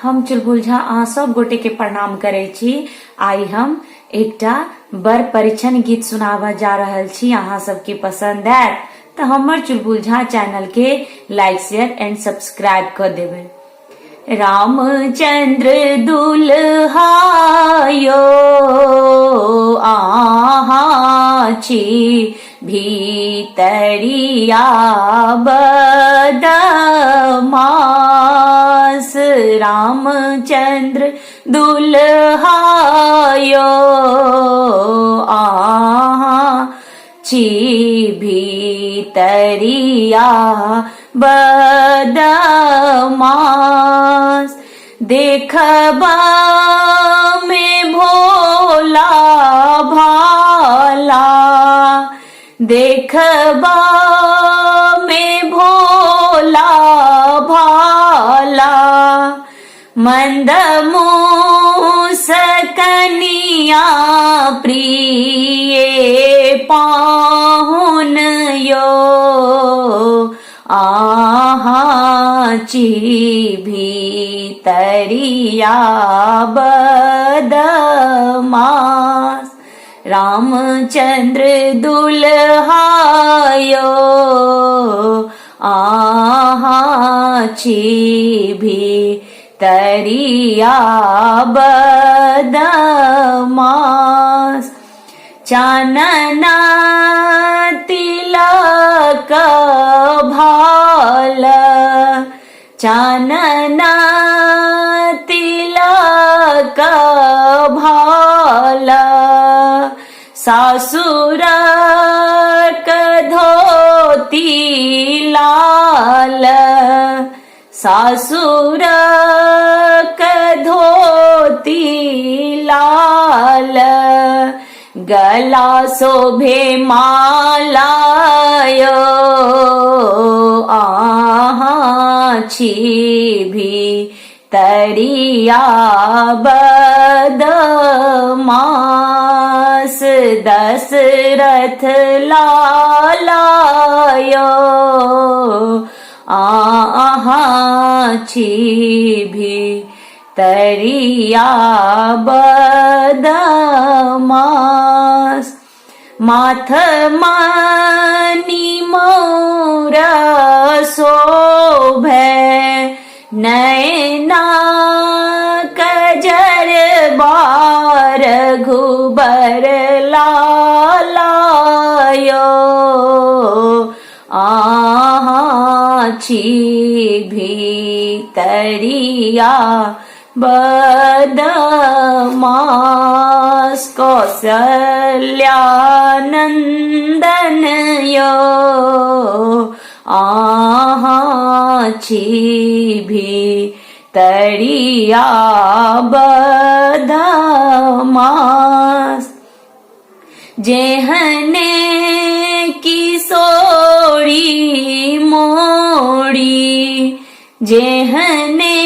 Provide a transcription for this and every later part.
हम चुलबुल झा अहाँ सब गोटे के प्रणाम करे छी। आई हम एकटा बड़ परीक्षण गीत सुनावा जा रहल छी। अहाँ सबके पसंद आयत तो हमर चुलबुल झा चैनल के लाइक शेयर एंड सब्सक्राइब कर देवे। रामचंद्र दुल्हायो आहा छी भीतरिया बदमास। रामचंद्र दुल्हायो आहा छी भीतरिया बदमास। देखबा में भोला भाला, देखबा में भोला भाला, मंद मुस्कनिया प्रिय पाहुन यो आहा ची भीतरिया बदमास। रामचंद्र दुल्हायो आहा छी भीतरिया बदमास। चानना तिलक भाल, चानना तिलक भाल, सासुर धोती लाल, सासुर धोती लाल, गला शोभे मालायो आहा छी भीतरिया बदमास। दशरथ लालायो आहा छी भीतरिया बदमास। माथ मानी मोर शोभे, नैना कजर बार घुबर लालायो आहा छी भीतरिया बदमास। कौसल्यानंदन यो आहा छी भीतरिया बदमास। जेहने किशोरी मोड़ी, जेहने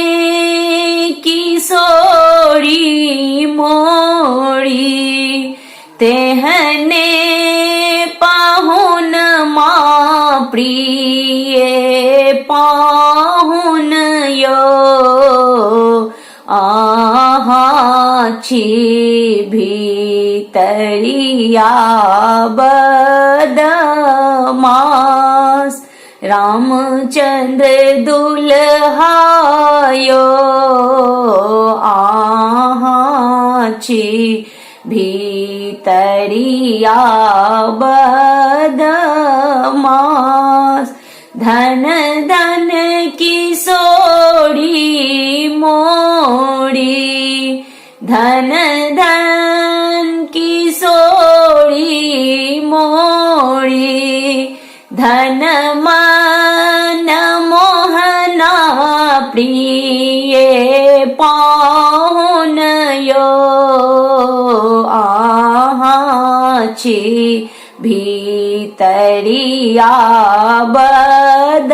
किशोरी मोड़ी, तेहने पाहुन माँ प्रिय पाहुन यो आहा छी भीतरिया बदमास। रामचंद्र दुल्हायो आहा छी भीतरिया बदमास। धन धन किशोरी मोड़ी, धन धन किशोरी मोड़ी, धन मन मोहना प्रिय पाहुन यो आहा छी भीतरिया बदमास।